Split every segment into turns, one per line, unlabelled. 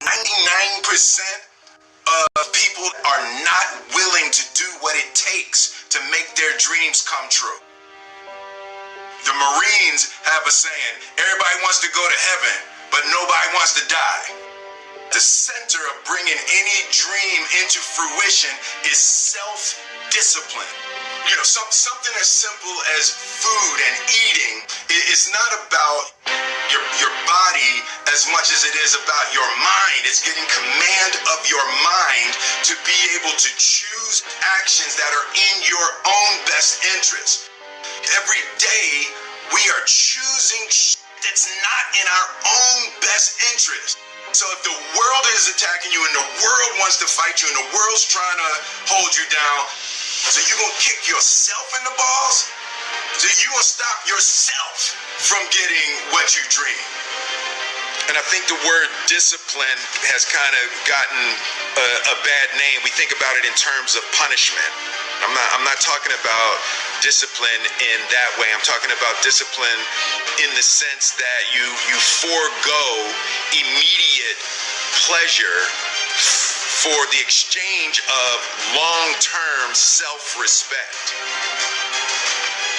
99% of people are not willing to do what it takes to make their dreams come true. The Marines have a saying, everybody wants to go to heaven, but nobody wants to die. The center of bringing any dream into fruition is self-discipline. You know, something as simple as food and eating is not about your body as much as it is about your mind. It's getting command of your mind to be able to choose actions that are in your own best interest. Every day we are choosing that's not in our own best interest. So if the world is attacking you and the world wants to fight you and the world's trying to hold you down, so you're going to kick yourself in the balls? So you're going to stop yourself from getting what you dream. And I think the word discipline has kind of gotten a bad name. We think about it in terms of punishment. I'm not talking about discipline in that way. I'm talking about discipline in the sense that you forego immediate pleasure for the exchange of long-term self-respect.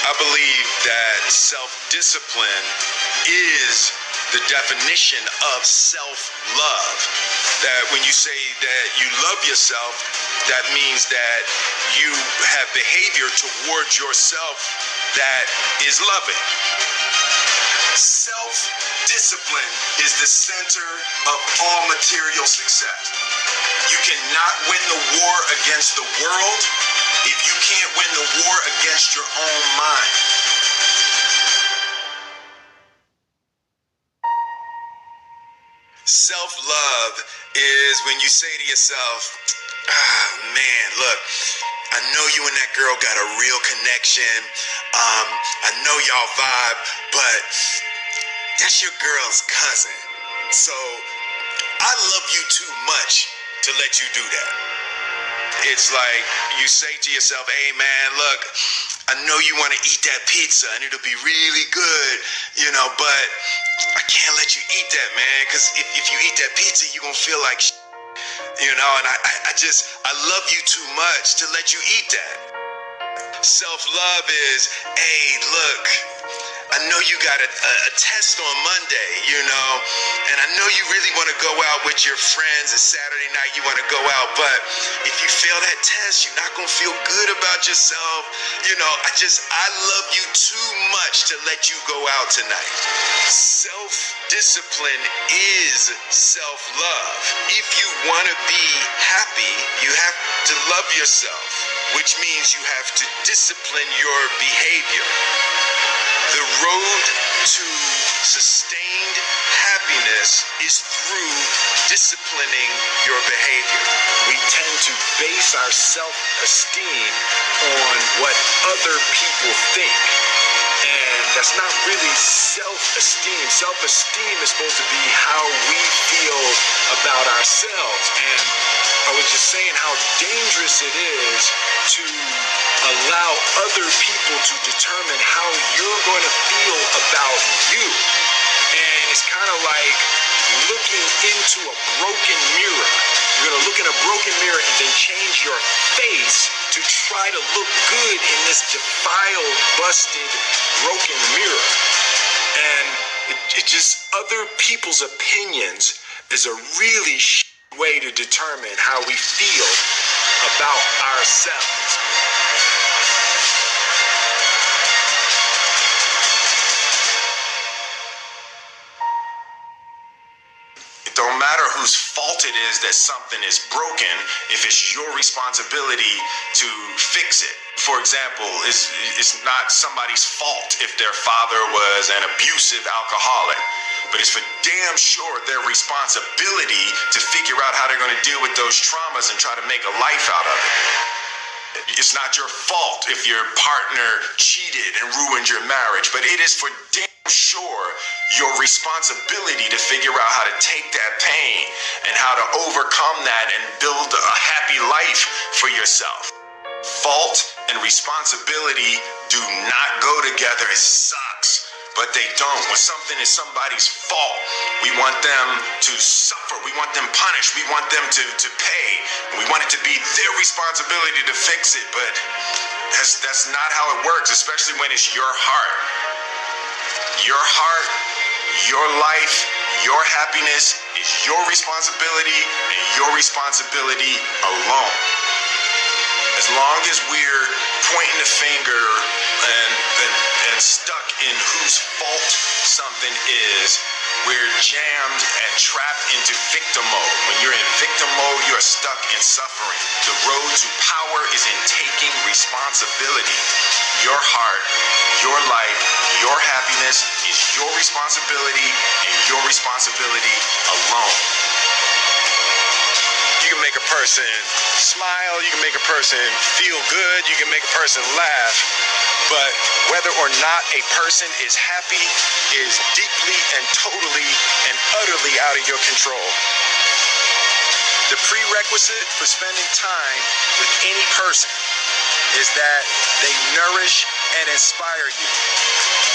I believe that self-discipline is the definition of self-love. That when you say that you love yourself, that means that you have behavior towards yourself that is loving. Self-discipline is the center of all material success. You cannot win the war against the world if you can't win the war against your own mind. Self-love is when you say to yourself, man, look, I know you and that girl got a real connection. I know y'all vibe, but that's your girl's cousin. So I love you too much to let you do that. It's like you say to yourself, hey man, look, I know you want to eat that pizza and it'll be really good, you know, but I can't let you eat that, man, because if you eat that pizza, you're going to feel like shit, you know, and I love you too much to let you eat that. Self-love is, hey, look, I know you got a test on Monday, you know, and I know you really want to go out with your friends. It's Saturday night, you want to go out, but if you fail that test, you're not going to feel good about yourself. You know, I love you too much to let you go out tonight. Self-discipline is self-love. If you want to be happy, you have to love yourself, which means you have to discipline your behavior. The road to sustained happiness is through disciplining your behavior. We tend to base our self-esteem on what other people think. And that's not really self-esteem. Self-esteem is supposed to be how we feel about ourselves. And I was just saying how dangerous it is to allow other people to determine how you're going to feel about you. And it's kind of like looking into a broken mirror. You're going to look in a broken mirror and then change your face to try to look good in this defiled, busted, broken mirror. And it just, other people's opinions is a really way to determine how we feel about ourselves. It don't matter whose fault it is that something is broken if it's your responsibility to fix it. For example, it's not somebody's fault if their father was an abusive alcoholic, but it's for damn sure their responsibility to figure out how they're going to deal with those traumas and try to make a life out of it. It's not your fault if your partner cheated and ruined your marriage, but it is for damn sure your responsibility to figure out how to take that pain and how to overcome that and build a happy life for yourself. Fault and responsibility do not go together. It sucks, but they don't. When something is somebody's fault, we want them to suffer. We want them punished. We want them to pay. We want it to be their responsibility to fix it, but that's not how it works, especially when it's your heart. Your heart, your life, your happiness is your responsibility and your responsibility alone. As long as we're pointing the finger and stuck in whose fault something is, we're jammed and trapped into victim mode. When you're in victim mode, you're stuck in suffering. The road to power is in taking responsibility. Your heart, your life, your happiness is your responsibility and your responsibility alone. You can make a person smile, you can make a person feel good, you can make a person laugh, but whether or not a person is happy is deeply and totally and utterly out of your control. The prerequisite for spending time with any person is that they nourish and inspire you.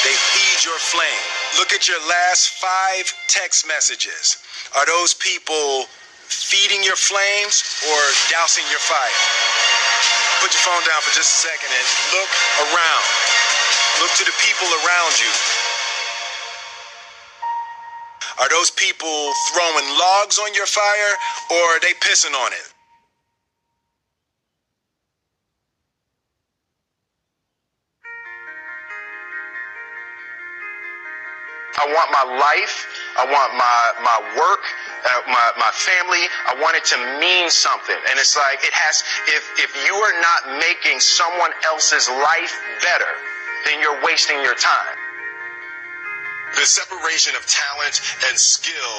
They feed your flame. Look at your last 5 text messages. Are those people feeding your flames or dousing your fire? Put your phone down for just a second and look around. Look to the people around you. Are those people throwing logs on your fire or are they pissing on it? I want my life, I want my work, my family, I want it to mean something. And it's like, it has, if you are not making someone else's life better, then you're wasting your time. The separation of talent and skill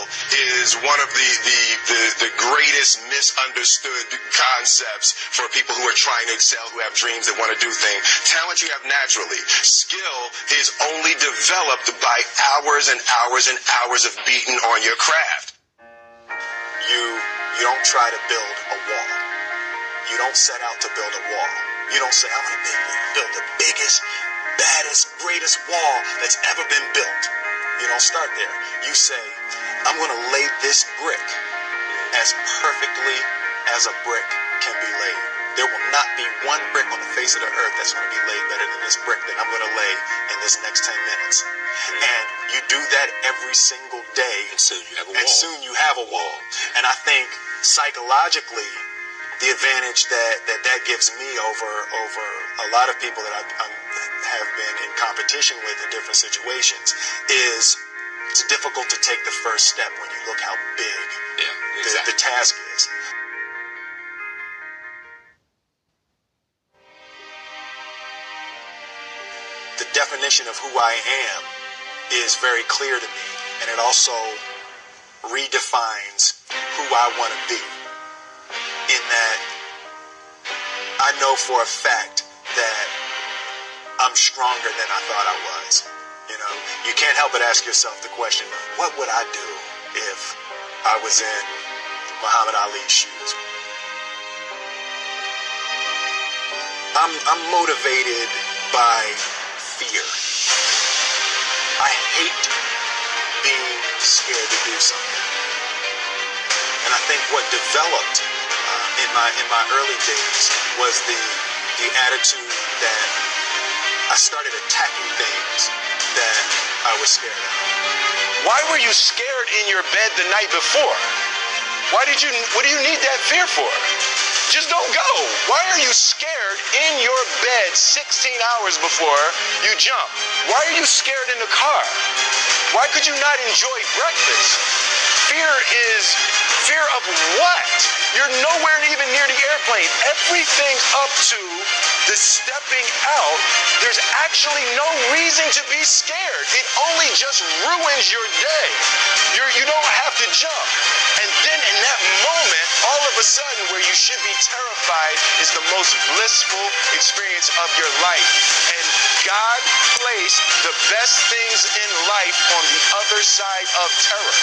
is one of the greatest misunderstood concepts for people who are trying to excel, who have dreams, that want to do things. Talent you have naturally. Skill is only developed by hours and hours and hours of beating on your craft. You don't try to build a wall. You don't set out to build a wall. You don't say, I want to build the biggest, baddest, greatest wall that's ever been built. You don't start there. You say, I'm going to lay this brick as perfectly as a brick can be laid. There will not be one brick on the face of the earth that's going to be laid better than this brick that I'm going to lay in this next 10 minutes. And you do that every single day. And soon you have a wall. And soon you have a wall. And I think psychologically, the advantage that gives me over a lot of people that I have been in competition with in different situations is it's difficult to take the first step when you look how big the task is. The definition of who I am is very clear to me, and it also redefines who I want to be, in that I know for a fact that I'm stronger than I thought I was. You know, you can't help but ask yourself the question, what would I do if I was in Muhammad Ali's shoes? I'm motivated by fear. I hate being scared to do something. And I think what developed in my early days was the attitude that I started attacking things that I was scared of. Why were you scared in your bed the night before? What do you need that fear for? Just don't go. Why are you scared in your bed 16 hours before you jump? Why are you scared in the car? Why could you not enjoy breakfast? Fear of what? You're nowhere even near the airplane. Everything up to the stepping out, there's actually no reason to be scared. It only just ruins your day. You don't have to jump. And then in that moment, all of a sudden, where you should be terrified is the most blissful experience of your life. And God placed the best things in life on the other side of terror.